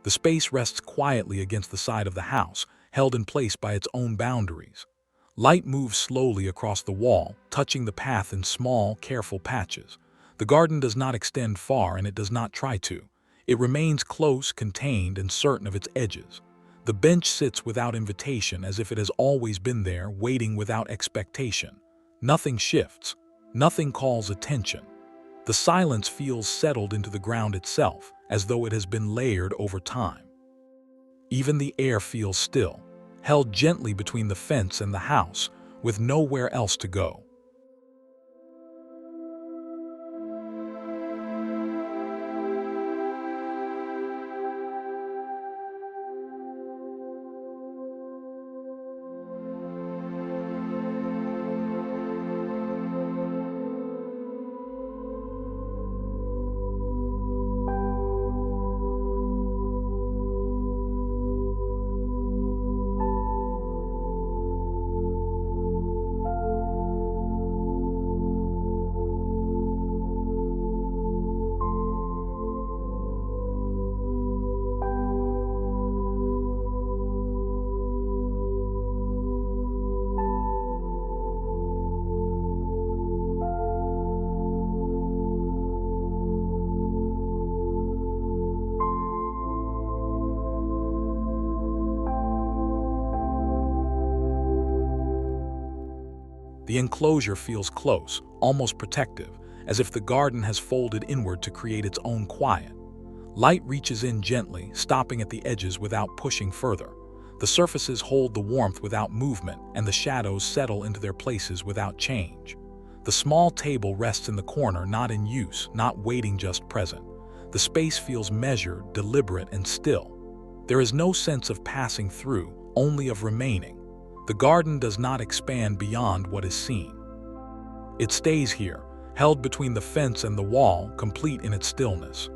The space rests quietly against the side of the house, held in place by its own boundaries. Light moves slowly across the wall, touching the path in small, careful patches. The garden does not extend far, and it does not try to. It remains close, contained, and certain of its edges. The bench sits without invitation, as if it has always been there, waiting without expectation. Nothing shifts. Nothing calls attention. The silence feels settled into the ground itself, as though it has been layered over time. Even the air feels still, held gently between the fence and the house, with nowhere else to go. The enclosure feels close, almost protective, as if the garden has folded inward to create its own quiet. Light reaches in gently, stopping at the edges without pushing further. The surfaces hold the warmth without movement, and the shadows settle into their places without change. The small table rests in the corner, not in use, not waiting, just present. The space feels measured, deliberate, and still. There is no sense of passing through, only of remaining. The garden does not expand beyond what is seen. It stays here, held between the fence and the wall, complete in its stillness.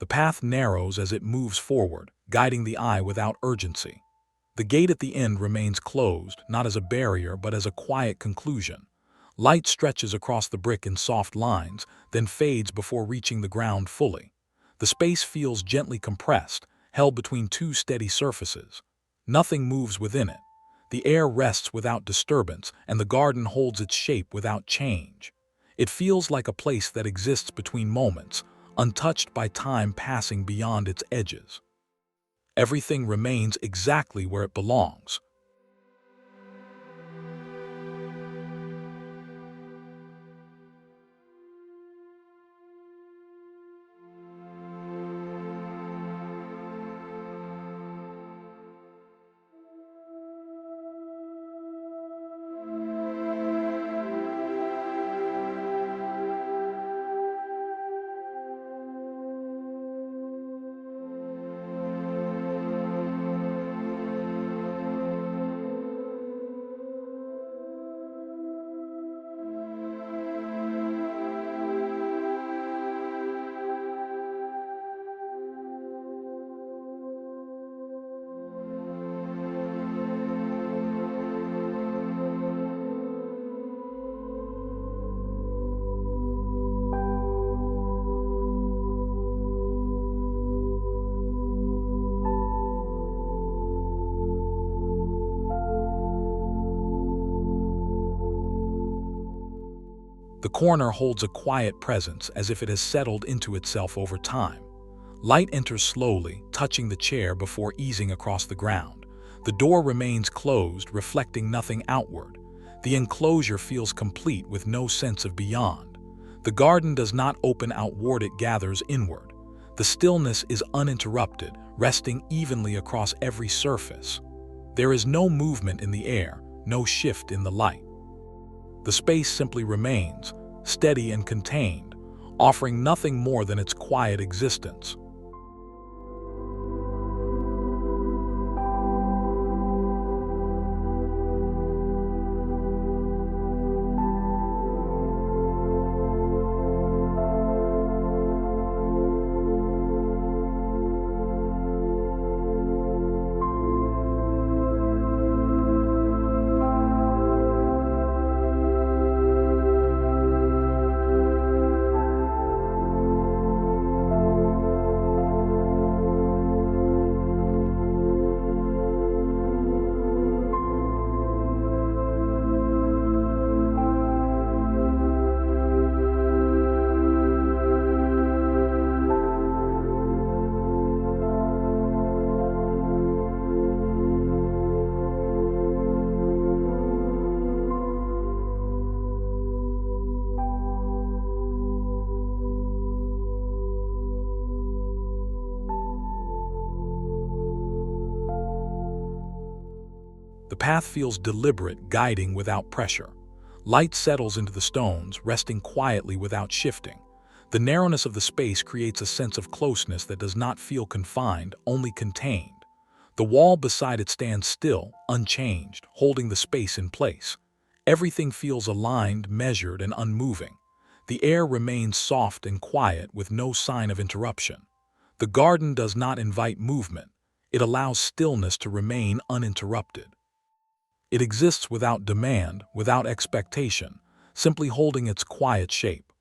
The path narrows as it moves forward, guiding the eye without urgency. The gate at the end remains closed, not as a barrier but as a quiet conclusion. Light stretches across the brick in soft lines, then fades before reaching the ground fully. The space feels gently compressed, held between two steady surfaces. Nothing moves within it. The air rests without disturbance, and the garden holds its shape without change. It feels like a place that exists between moments, untouched by time passing beyond its edges. Everything remains exactly where it belongs. The corner holds a quiet presence as if it has settled into itself over time. Light enters slowly, touching the chair before easing across the ground. The door remains closed, reflecting nothing outward. The enclosure feels complete with no sense of beyond. The garden does not open outward, it gathers inward. The stillness is uninterrupted, resting evenly across every surface. There is no movement in the air, no shift in the light. The space simply remains, steady and contained, offering nothing more than its quiet existence. The path feels deliberate, guiding without pressure. Light settles into the stones, resting quietly without shifting. The narrowness of the space creates a sense of closeness that does not feel confined, only contained. The wall beside it stands still, unchanged, holding the space in place. Everything feels aligned, measured, and unmoving. The air remains soft and quiet with no sign of interruption. The garden does not invite movement. It allows stillness to remain uninterrupted. It exists without demand, without expectation, simply holding its quiet shape.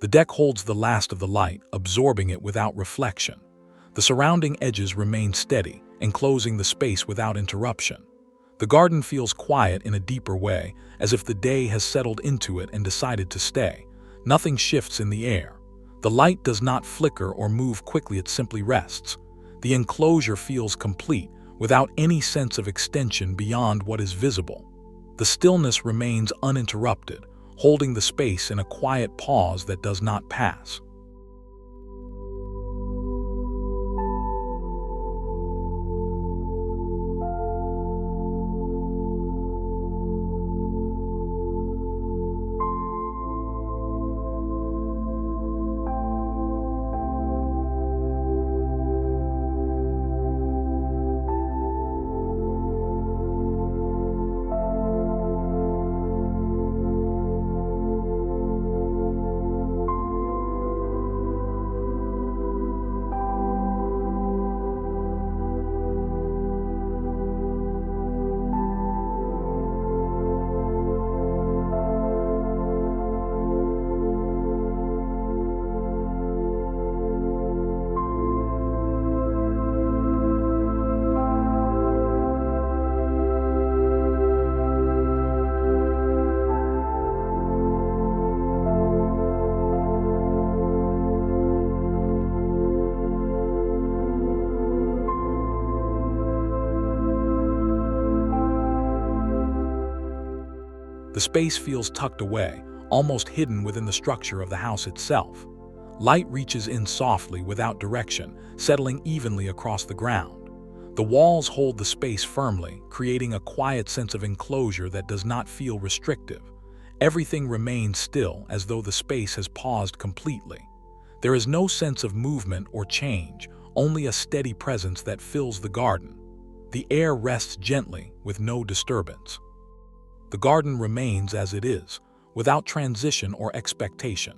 The deck holds the last of the light, absorbing it without reflection. The surrounding edges remain steady, enclosing the space without interruption. The garden feels quiet in a deeper way, as if the day has settled into it and decided to stay. Nothing shifts in the air. The light does not flicker or move quickly, it simply rests. The enclosure feels complete, without any sense of extension beyond what is visible. The stillness remains uninterrupted, holding the space in a quiet pause that does not pass. The space feels tucked away, almost hidden within the structure of the house itself. Light reaches in softly without direction, settling evenly across the ground. The walls hold the space firmly, creating a quiet sense of enclosure that does not feel restrictive. Everything remains still, as though the space has paused completely. There is no sense of movement or change, only a steady presence that fills the garden. The air rests gently, with no disturbance. The garden remains as it is, without transition or expectation.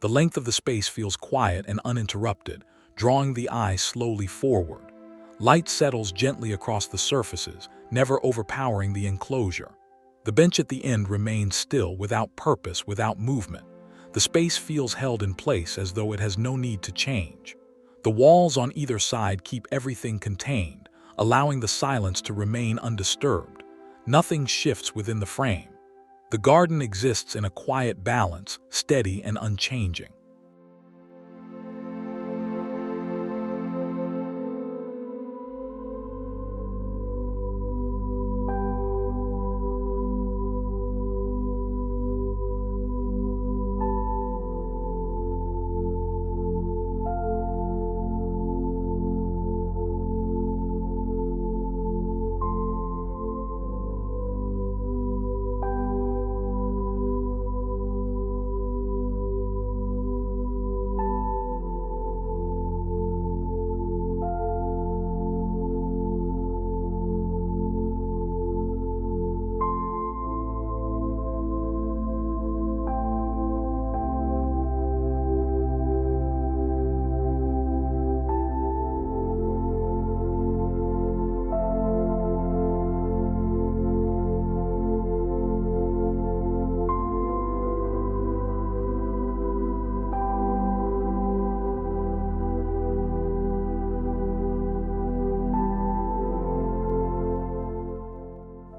The length of the space feels quiet and uninterrupted, drawing the eye slowly forward. Light settles gently across the surfaces, never overpowering the enclosure. The bench at the end remains still, without purpose, without movement. The space feels held in place as though it has no need to change. The walls on either side keep everything contained, allowing the silence to remain undisturbed. Nothing shifts within the frame. The garden exists in a quiet balance, steady and unchanging.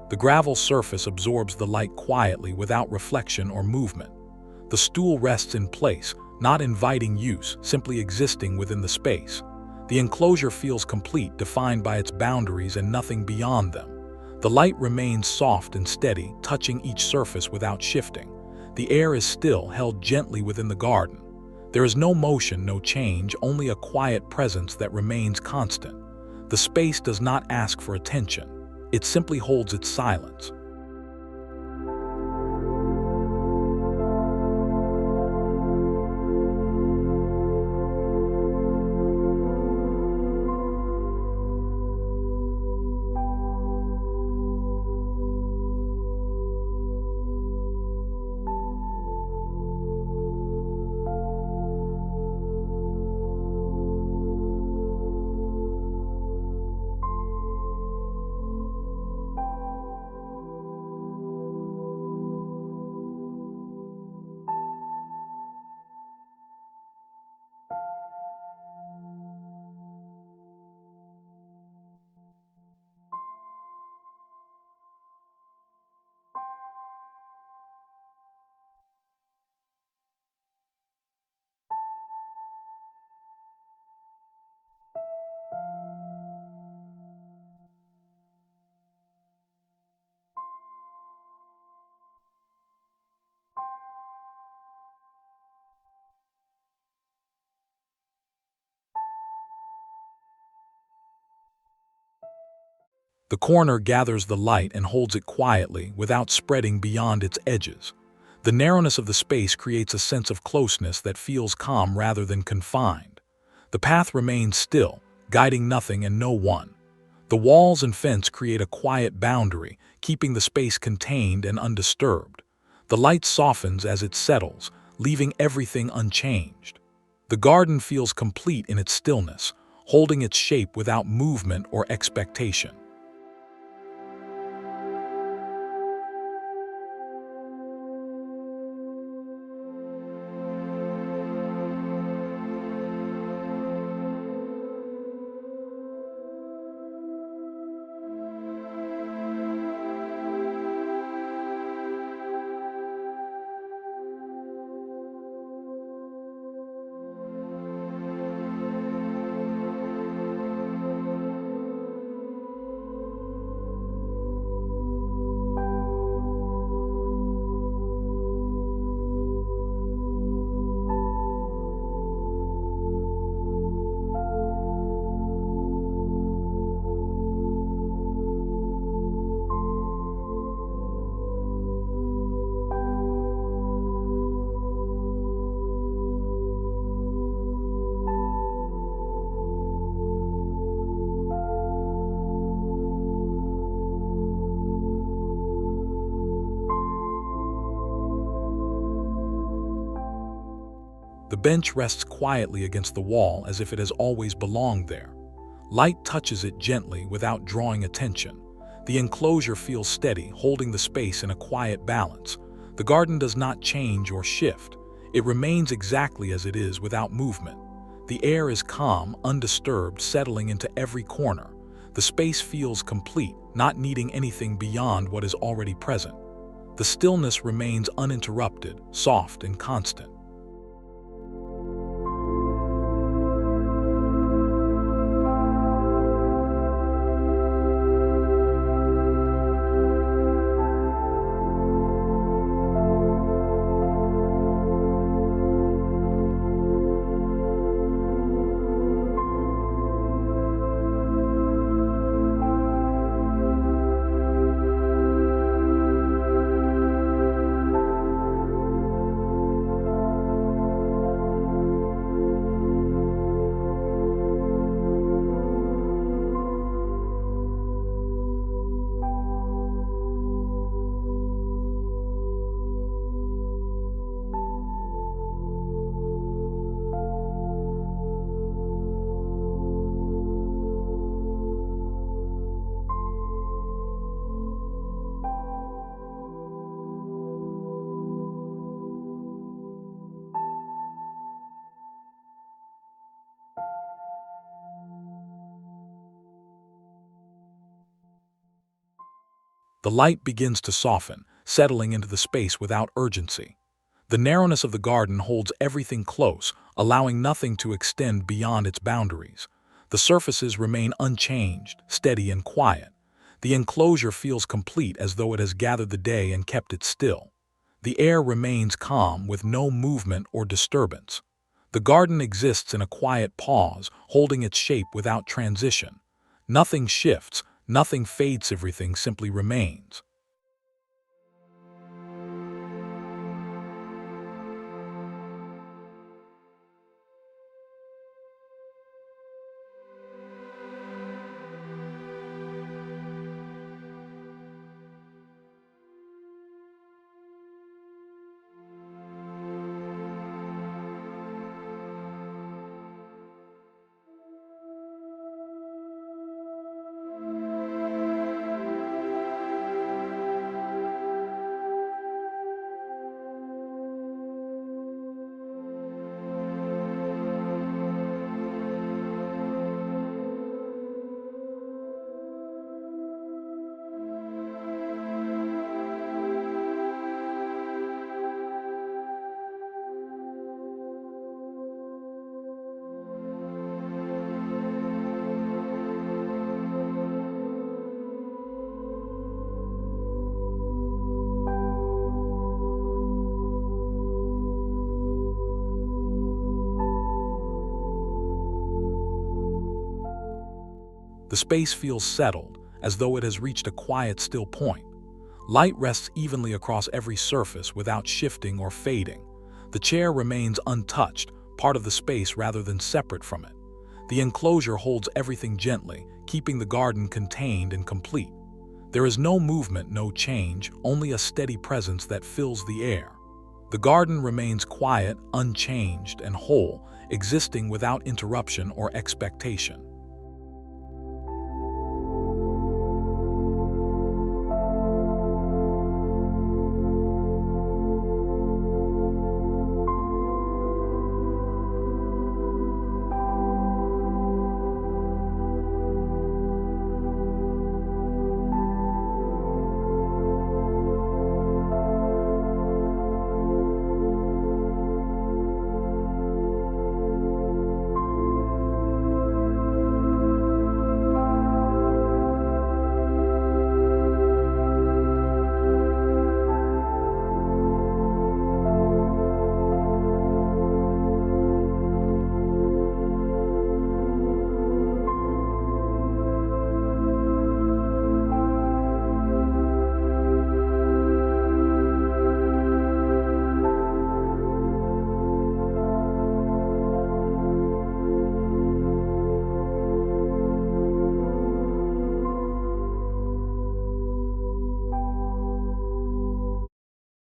The gravel surface absorbs the light quietly without reflection or movement. The stool rests in place, not inviting use, simply existing within the space. The enclosure feels complete, defined by its boundaries and nothing beyond them. The light remains soft and steady, touching each surface without shifting. The air is still, held gently within the garden. There is no motion, no change, only a quiet presence that remains constant. The space does not ask for attention. It simply holds its silence. The corner gathers the light and holds it quietly without spreading beyond its edges. The narrowness of the space creates a sense of closeness that feels calm rather than confined. The path remains still, guiding nothing and no one. The walls and fence create a quiet boundary, keeping the space contained and undisturbed. The light softens as it settles, leaving everything unchanged. The garden feels complete in its stillness, holding its shape without movement or expectation. The bench rests quietly against the wall as if it has always belonged there. Light touches it gently without drawing attention. The enclosure feels steady, holding the space in a quiet balance. The garden does not change or shift. It remains exactly as it is without movement. The air is calm, undisturbed, settling into every corner. The space feels complete, not needing anything beyond what is already present. The stillness remains uninterrupted, soft and constant. The light begins to soften, settling into the space without urgency. The narrowness of the garden holds everything close, allowing nothing to extend beyond its boundaries. The surfaces remain unchanged, steady and quiet. The enclosure feels complete as though it has gathered the day and kept it still. The air remains calm with no movement or disturbance. The garden exists in a quiet pause, holding its shape without transition. Nothing shifts, nothing fades, everything simply remains. The space feels settled, as though it has reached a quiet, still point. Light rests evenly across every surface without shifting or fading. The chair remains untouched, part of the space rather than separate from it. The enclosure holds everything gently, keeping the garden contained and complete. There is no movement, no change, only a steady presence that fills the air. The garden remains quiet, unchanged, and whole, existing without interruption or expectation.